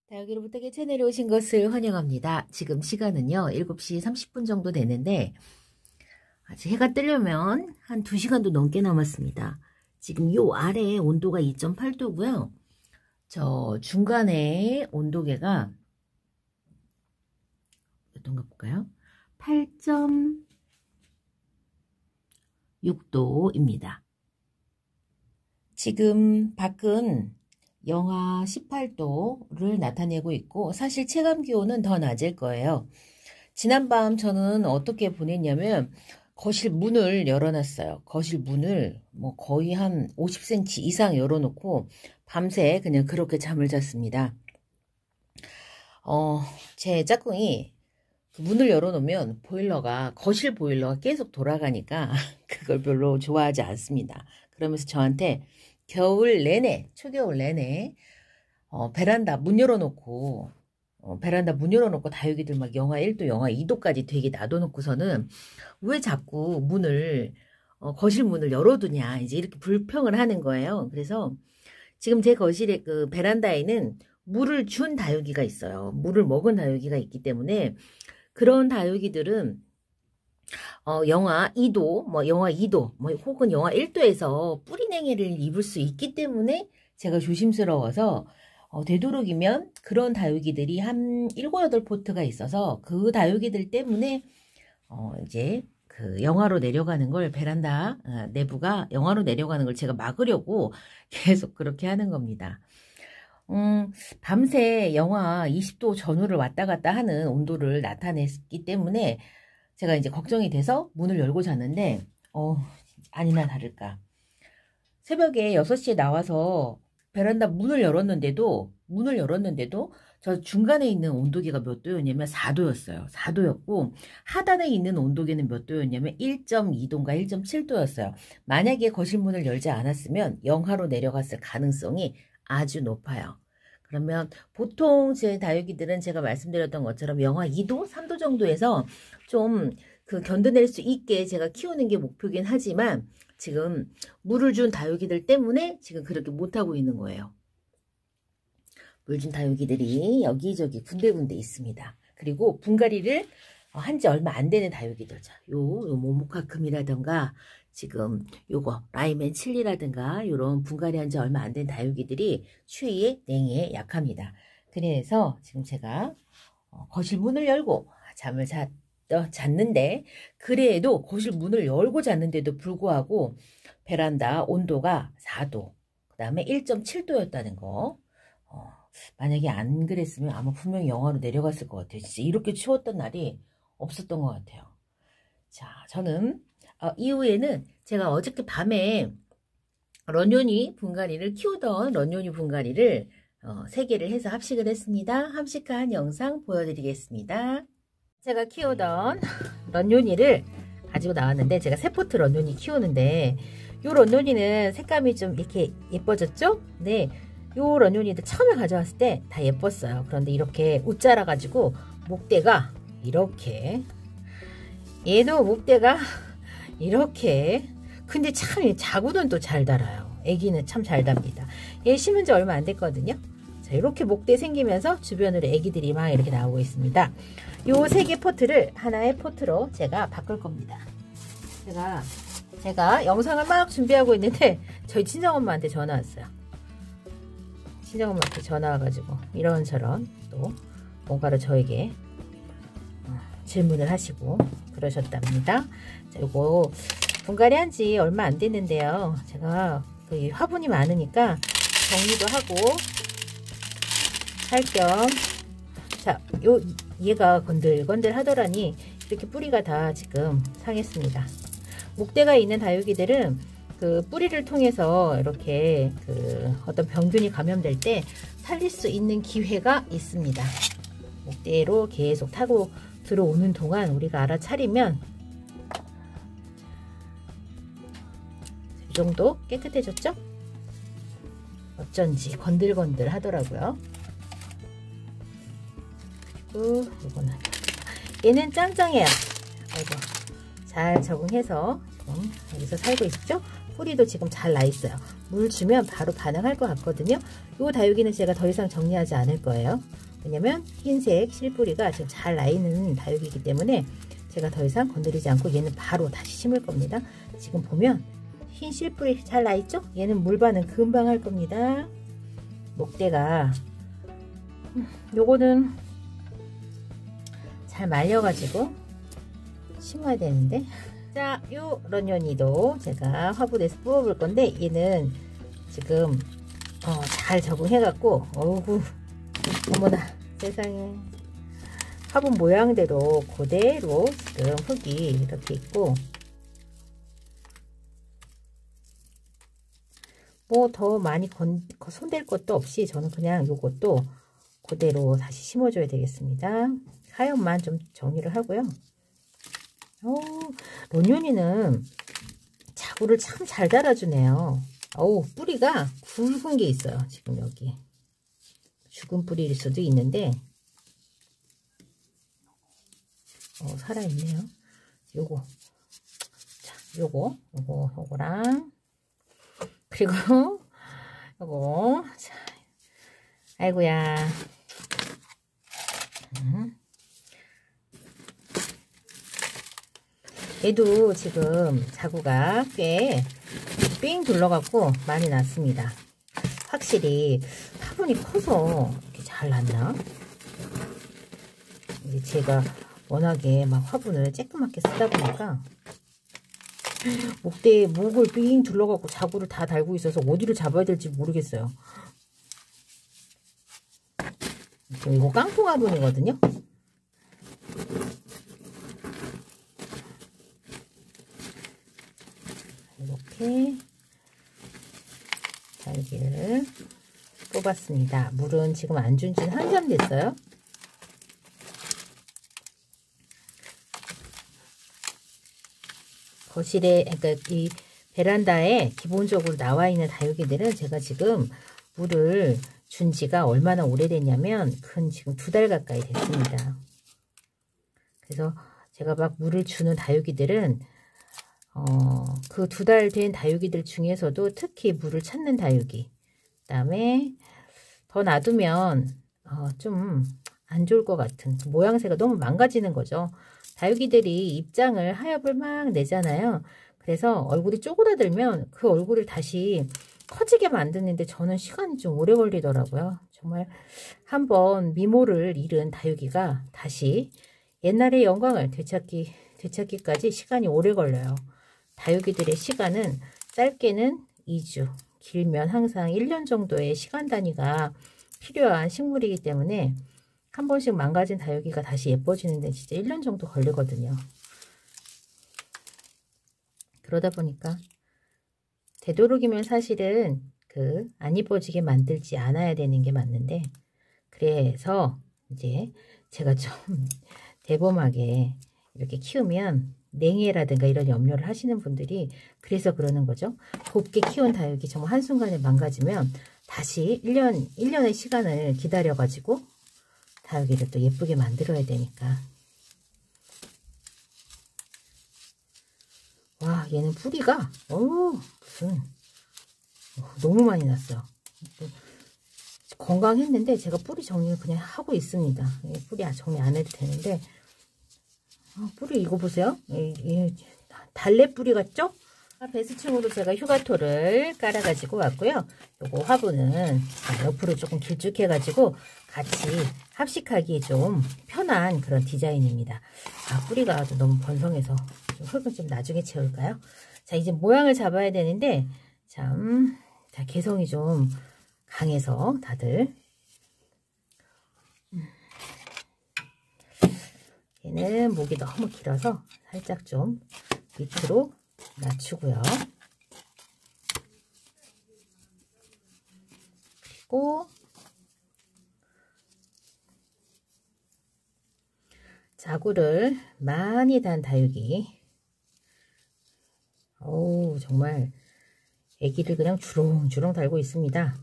다육이로부터 채널에 오신 것을 환영합니다. 지금 시간은요 7시 30분 정도 되는데 아직 해가 뜨려면 한 2시간도 넘게 남았습니다. 지금 요 아래 온도가 2.8도고요. 저 중간에 온도계가 몇 도인가 볼까요? 8.6도입니다. 지금 밖은 영하 18도를 나타내고 있고 사실 체감기온은 더 낮을 거예요. 지난밤 저는 어떻게 보냈냐면 거실 문을 열어놨어요. 거실 문을 뭐 거의 한 50cm 이상 열어놓고 밤새 그냥 그렇게 잠을 잤습니다. 제 짝꿍이 그 문을 열어놓으면 거실 보일러가 계속 돌아가니까 그걸 별로 좋아하지 않습니다. 그러면서 저한테 초겨울 내내 베란다 문 열어놓고 다육이들 막 영하 1도, 영하 2도까지 되게 놔둬놓고서는 왜 자꾸 거실 문을 열어두냐 이제 이렇게 불평을 하는 거예요. 그래서 지금 제 거실에 그 베란다에는 물을 준 다육이가 있어요. 물을 먹은 다육이가 있기 때문에 그런 다육이들은 영하 2도, 영하 2도, 혹은 영하 1도에서 뿌리냉이를 입을 수 있기 때문에 제가 조심스러워서 되도록이면 그런 다육이들이 한 7, 8포트가 있어서 그 다육이들 때문에 이제 그 영하로 내려가는 걸 베란다 내부가 영하로 내려가는 걸 제가 막으려고 계속 그렇게 하는 겁니다. 밤새 영하 20도 전후를 왔다 갔다 하는 온도를 나타냈기 때문에 제가 이제 걱정이 돼서 문을 열고 잤는데 아니나 다를까 새벽에 6시에 나와서 베란다 문을 열었는데도 저 중간에 있는 온도계가 몇 도였냐면 4도였어요. 4도였고 하단에 있는 온도계는 몇 도였냐면 1.2도인가 1.7도였어요. 만약에 거실 문을 열지 않았으면 영하로 내려갔을 가능성이 아주 높아요. 그러면 보통 제 다육이들은 제가 말씀드렸던 것처럼 영하 2도, 3도 정도에서 좀 견뎌낼 수 있게 제가 키우는 게 목표긴 하지만 지금 물을 준 다육이들 때문에 지금 그렇게 못하고 있는 거예요. 물 준 다육이들이 여기저기 군데군데 있습니다. 그리고 분갈이를 한 지 얼마 안 되는 다육이들, 요 모모카큼이라든가 지금 요거 라이맨 칠리라든가 요런 분갈이 한 지 얼마 안 된 다육이들이 추위에 냉이에 약합니다. 그래서 지금 제가 거실 문을 열고 잠을 잤는데 그래도 거실 문을 열고 잤는데도 불구하고 베란다 온도가 4도 그 다음에 1.7도였다는 거 만약에 안 그랬으면 아마 분명히 영하로 내려갔을 것 같아요. 진짜 이렇게 추웠던 날이 없었던 것 같아요. 자, 저는 이후에는 제가 어저께 밤에 키우던 런요니 분갈이를 3개를 해서 합식을 했습니다. 합식한 영상 보여드리겠습니다. 제가 키우던 런요니를 가지고 나왔는데 제가 3포트 런요니 키우는데 요 런요니는 색감이 좀 이렇게 예뻐졌죠? 네, 요 런요니들 처음에 가져왔을 때 다 예뻤어요. 그런데 이렇게 웃자라 가지고 목대가 이렇게 얘도 목대가 이렇게 근데 참 자구는 또 잘 달아요. 애기는 참 잘 답니다. 얘 심은 지 얼마 안 됐거든요. 자, 이렇게 목대 생기면서 주변으로 애기들이 막 이렇게 나오고 있습니다. 요 3개 포트를 하나의 포트로 제가 바꿀 겁니다. 제가 영상을 막 준비하고 있는데 저희 친정엄마한테 전화 왔어요. 친정엄마한테 전화 와가지고 이런저런 또 뭔가를 저에게 질문을 하시고 그러셨답니다. 자, 요거 분갈이 한 지 얼마 안 됐는데요. 제가 그 화분이 많으니까 정리도 하고 할 겸 자, 얘가 건들건들 하더라니 이렇게 뿌리가 다 지금 상했습니다. 목대가 있는 다육이들은 그 뿌리를 통해서 이렇게 어떤 병균이 감염될 때 살릴 수 있는 기회가 있습니다. 목대로 계속 타고 들어오는 동안 우리가 알아차리면 이 정도 깨끗해졌죠? 어쩐지 건들건들 하더라고요. 그리고 이거는 얘는 짱짱해요. 아이고, 잘 적응해서 지금 여기서 살고 있죠? 뿌리도 지금 잘 나 있어요. 물 주면 바로 반응할 것 같거든요. 이 다육이는 제가 더 이상 정리하지 않을 거예요. 왜냐면 흰색 실뿌리가 지금 잘 나 있는 다육이기 때문에 제가 더 이상 건드리지 않고 얘는 바로 다시 심을 겁니다. 지금 보면 흰 실뿌리 잘 나 있죠? 얘는 물 반응 금방 할 겁니다. 목대가 요거는 잘 말려가지고 심어야 되는데, 자, 요 런년이도 제가 화분에서 뽑아볼 건데 얘는 지금 잘 적응해갖고 어구 어머나 세상에 화분 모양대로 그대로 지금 흙이 이렇게 있고, 뭐 더 많이 손댈 것도 없이 저는 그냥 요것도 그대로 다시 심어줘야 되겠습니다. 하엽만 좀 정리를 하고요. 런년이는 자구를 참 잘 달아주네요. 뿌리가 굵은 게 있어요. 지금 여기 죽은 뿌리일 수도 있는데 살아있네요. 요거, 자, 요거랑 그리고 요거, 자, 아이고야. 얘도 지금 자구가 꽤 삥 둘러갖고 많이 났습니다. 확실히 화분이 커서 이렇게 잘 났나? 이제 제가 워낙에 막 화분을 쬐끄맣게 쓰다 보니까 목대에 목을 삥 둘러갖고 자구를 다 달고 있어서 어디를 잡아야 될지 모르겠어요. 이거 깡통 화분이거든요. 이렇게 다육이를 뽑았습니다. 물은 지금 안 준 지는 한참 됐어요. 거실에, 그러니까 이 베란다에 기본적으로 나와 있는 다육이들은 제가 지금 물을 준 지가 얼마나 오래됐냐면 지금 2달 가까이 됐습니다. 그래서 제가 막 물을 주는 다육이들은 그 2달 된 다육이들 중에서도 특히 물을 찾는 다육이, 그 다음에 더 놔두면 좀 안 좋을 것 같은 모양새가 너무 망가지는 거죠. 다육이들이 입장을 하엽을 막 내잖아요. 그래서 얼굴이 쪼그라들면 그 얼굴을 다시 커지게 만드는데 저는 시간이 좀 오래 걸리더라고요. 정말 한번 미모를 잃은 다육이가 다시 옛날의 영광을 되찾기까지 시간이 오래 걸려요. 다육이들의 시간은 짧게는 2주, 길면 항상 1년 정도의 시간 단위가 필요한 식물이기 때문에 한 번씩 망가진 다육이가 다시 예뻐지는데 진짜 1년 정도 걸리거든요. 그러다 보니까 되도록이면 사실은 안 이뻐지게 만들지 않아야 되는 게 맞는데, 그래서 이제 제가 좀 대범하게 이렇게 키우면 냉해라든가 이런 염려를 하시는 분들이 그래서 그러는 거죠. 곱게 키운 다육이 정말 한순간에 망가지면 다시 1년의 시간을 기다려가지고 다육이를 또 예쁘게 만들어야 되니까. 와, 얘는 뿌리가 무슨 너무 많이 났어요. 건강했는데 제가 뿌리 정리를 그냥 하고 있습니다. 뿌리 정리 안 해도 되는데 뿌리 이거 보세요. 달래 뿌리 같죠? 배수층으로 제가 휴가토를 깔아가지고 왔고요. 요거 화분은 옆으로 조금 길쭉해가지고 같이 합식하기 좀 편한 그런 디자인입니다. 뿌리가 너무 번성해서 흙은 좀 나중에 채울까요? 자, 이제 모양을 잡아야 되는데 자, 개성이 좀 강해서 다들 얘는 목이 너무 길어서 살짝 좀 밑으로 낮추고요. 그리고 자구를 많이 단 다육이. 정말 애기를 그냥 주렁주렁 달고 있습니다.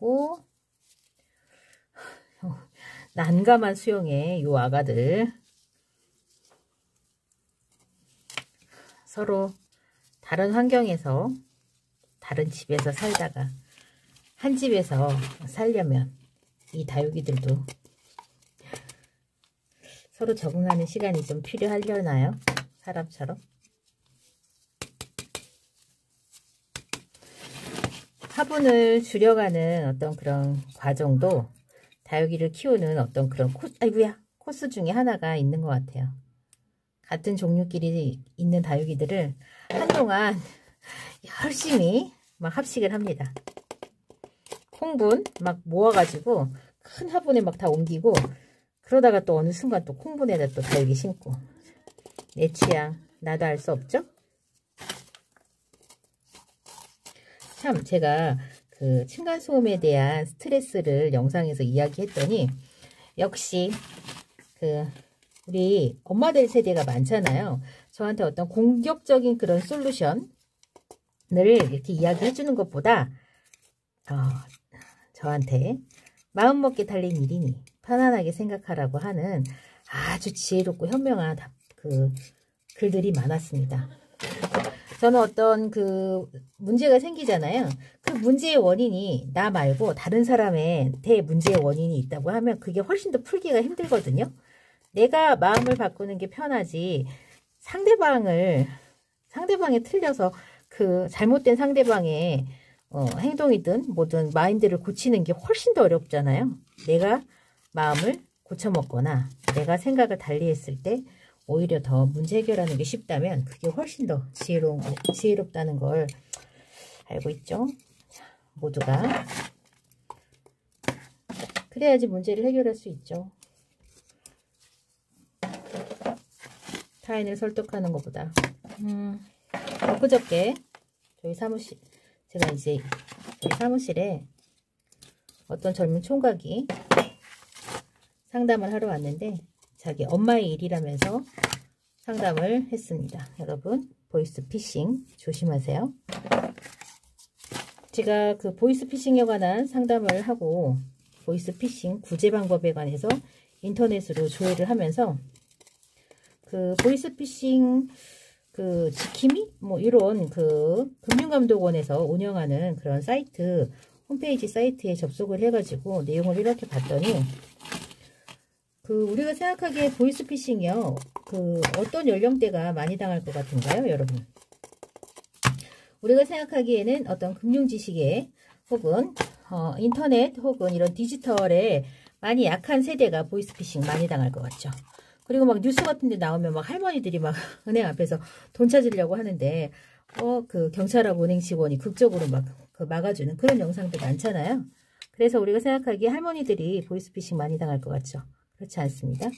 그리고 난감한 수영의 요 아가들 서로 다른 환경에서 다른 집에서 살다가 한 집에서 살려면 이 다육이들도 서로 적응하는 시간이 좀 필요하려나요? 사람처럼. 화분을 줄여가는 어떤 그런 과정도 다육이를 키우는 어떤 그런 코스 중에 하나가 있는 것 같아요. 같은 종류끼리 있는 다육이들을 한동안 열심히 막 합식을 합니다. 콩분 막 모아가지고 큰 화분에 막 다 옮기고, 그러다가 또 어느 순간 또 콩분에다 또 다육이 심고. 내 취향 나도 알 수 없죠? 참 제가 그 층간소음에 대한 스트레스를 영상에서 이야기했더니 역시 그 우리 엄마들 세대가 많잖아요. 저한테 어떤 공격적인 그런 솔루션을 이렇게 이야기해 주는 것보다 저한테 마음먹기 달린 일이니 편안하게 생각하라고 하는 아주 지혜롭고 현명한 그 글들이 많았습니다. 저는 어떤 그 문제가 생기잖아요. 그 문제의 원인이 나 말고 다른 사람한테 문제의 원인이 있다고 하면 그게 훨씬 더 풀기가 힘들거든요. 내가 마음을 바꾸는 게 편하지, 상대방이 틀려서 그 잘못된 상대방의 행동이든 뭐든 마인드를 고치는 게 훨씬 더 어렵잖아요. 내가 마음을 고쳐먹거나 내가 생각을 달리했을 때 오히려 더 문제 해결하는 게 쉽다면 그게 훨씬 더 지혜롭다는 걸 알고 있죠. 모두가 그래야지 문제를 해결할 수 있죠. 타인을 설득하는 것보다. 엊그저께 저희 사무실, 제가 이제 저희 사무실에 어떤 젊은 총각이 상담을 하러 왔는데 자기 엄마의 일이라면서 상담을 했습니다. 여러분, 보이스피싱 조심하세요. 제가 그 보이스피싱에 관한 상담을 하고 보이스피싱 구제 방법에 관해서 인터넷으로 조회를 하면서 그 보이스피싱 그 지킴이 뭐 이런 그 금융감독원에서 운영하는 그런 사이트 홈페이지 사이트에 접속을 해가지고 내용을 이렇게 봤더니 그 우리가 생각하기에 보이스피싱이요, 그 어떤 연령대가 많이 당할 것 같은가요, 여러분? 우리가 생각하기에는 어떤 금융 지식에 혹은 인터넷 혹은 이런 디지털에 많이 약한 세대가 보이스피싱 많이 당할 것 같죠. 그리고 막 뉴스 같은 데 나오면 막 할머니들이 막 은행 앞에서 돈 찾으려고 하는데 그 경찰하고 은행 직원이 극적으로 막 그 막아주는 그런 영상도 많잖아요. 그래서 우리가 생각하기에 할머니들이 보이스피싱 많이 당할 것 같죠. 그렇지 않습니다.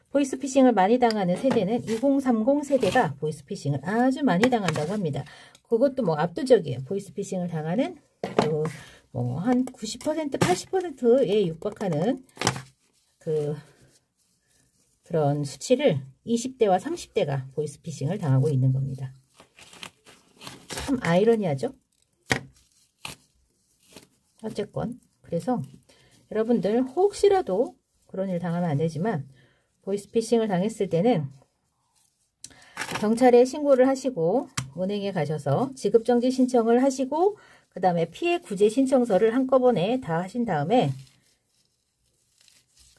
보이스피싱을 많이 당하는 세대는 2030 세대가 보이스피싱을 아주 많이 당한다고 합니다. 그것도 뭐 압도적이에요. 보이스피싱을 당하는 뭐 한 90%, 80%에 육박하는 그런 수치를 20대와 30대가 보이스피싱을 당하고 있는 겁니다. 참 아이러니하죠? 어쨌건 그래서 여러분들 혹시라도 그런 일 당하면 안 되지만 보이스피싱을 당했을 때는 경찰에 신고를 하시고 은행에 가셔서 지급정지 신청을 하시고 그 다음에 피해 구제 신청서를 한꺼번에 다 하신 다음에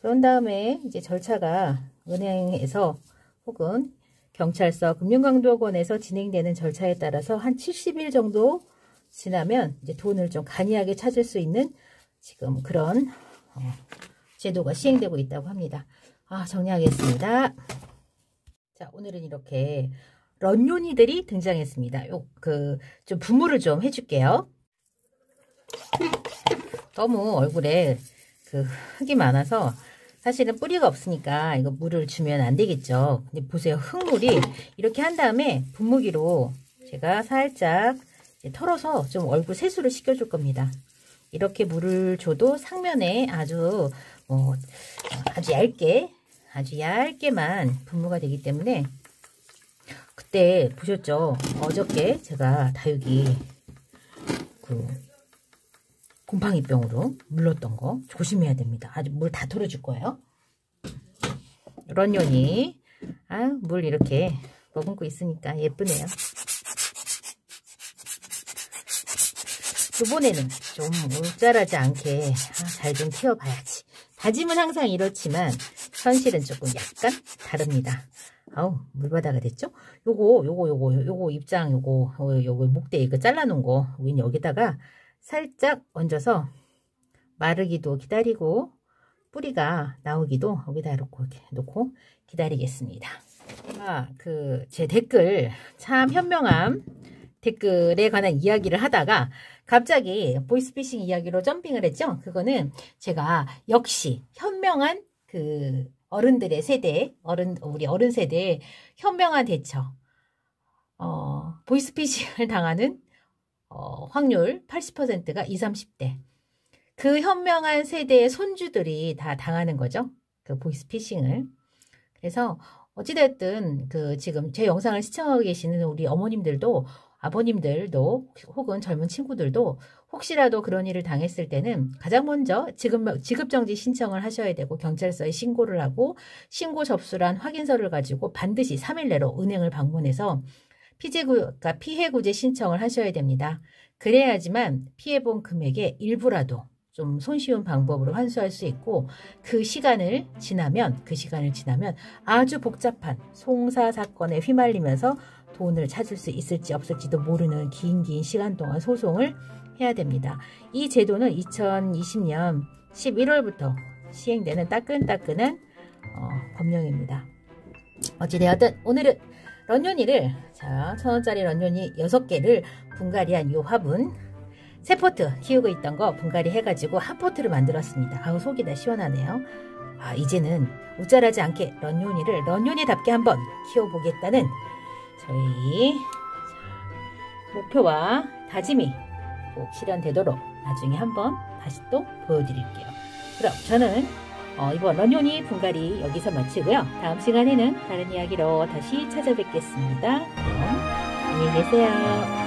그런 다음에 이제 절차가 은행에서 혹은 경찰서 금융감독원에서 진행되는 절차에 따라서 한 70일 정도 지나면 이제 돈을 좀 간이하게 찾을 수 있는 지금 그런 제도가 시행되고 있다고 합니다. 정리하겠습니다. 자, 오늘은 이렇게 런ኞ니들이 등장했습니다. 좀 부무를 좀 해줄게요. 너무 얼굴에 그 흙이 많아서 사실은 뿌리가 없으니까 이거 물을 주면 안 되겠죠. 근데 보세요. 흙물이 이렇게 한 다음에 분무기로 제가 살짝 털어서 좀 얼굴 세수를 시켜줄 겁니다. 이렇게 물을 줘도 상면에 아주 얇게만 분무가 되기 때문에 그때 보셨죠? 어저께 제가 다육이 곰팡이병으로 물렀던 거 조심해야 됩니다. 아주 물 다 털어줄 거예요. 런ኞ니 물 이렇게 머금고 있으니까 예쁘네요. 이번에는 좀 울잘하지 않게 잘 좀 키워봐야지. 다짐은 항상 이렇지만 현실은 조금 약간 다릅니다. 아우 물바다가 됐죠? 요거 입장 요거 목대 이거 잘라놓은 거 여기다가 살짝 얹어서 마르기도 기다리고 뿌리가 나오기도 여기다 이렇게 놓고 기다리겠습니다. 제 댓글 참 현명함 댓글에 관한 이야기를 하다가 갑자기 보이스피싱 이야기로 점핑을 했죠. 그거는 제가 역시 현명한 어른들의 세대, 우리 어른 세대의 현명한 대처. 보이스피싱을 당하는 확률 80%가 20, 30대. 그 현명한 세대의 손주들이 다 당하는 거죠. 그 보이스피싱을. 그래서 어찌됐든 지금 제 영상을 시청하고 계시는 우리 어머님들도 아버님들도 혹은 젊은 친구들도 혹시라도 그런 일을 당했을 때는 가장 먼저 지급정지 신청을 하셔야 되고 경찰서에 신고를 하고 신고 접수란 확인서를 가지고 반드시 3일 내로 은행을 방문해서 피해구제 신청을 하셔야 됩니다. 그래야지만 피해본 금액의 일부라도 좀 손쉬운 방법으로 환수할 수 있고 그 시간을 지나면 아주 복잡한 송사 사건에 휘말리면서 돈을 찾을 수 있을지 없을지도 모르는 긴 시간 동안 소송을 해야 됩니다. 이 제도는 2020년 11월부터 시행되는 따끈따끈한 법령입니다. 어찌되었든 오늘은 런ኞ니를 1,000원짜리 런ኞ니 6개를 분갈이한 이 화분 세 포트 키우고 있던 거 분갈이 해가지고 한 포트를 만들었습니다. 아우 속이 다 시원하네요. 이제는 우쭐하지 않게 런ኞ니를 런ኞ니답게 한번 키워보겠다는 저희 목표와 다짐이 꼭 실현되도록 나중에 한번 다시 또 보여드릴게요. 그럼 저는 이번 런ኞ니 분갈이 여기서 마치고요. 다음 시간에는 다른 이야기로 다시 찾아뵙겠습니다. 그럼 안녕히 계세요.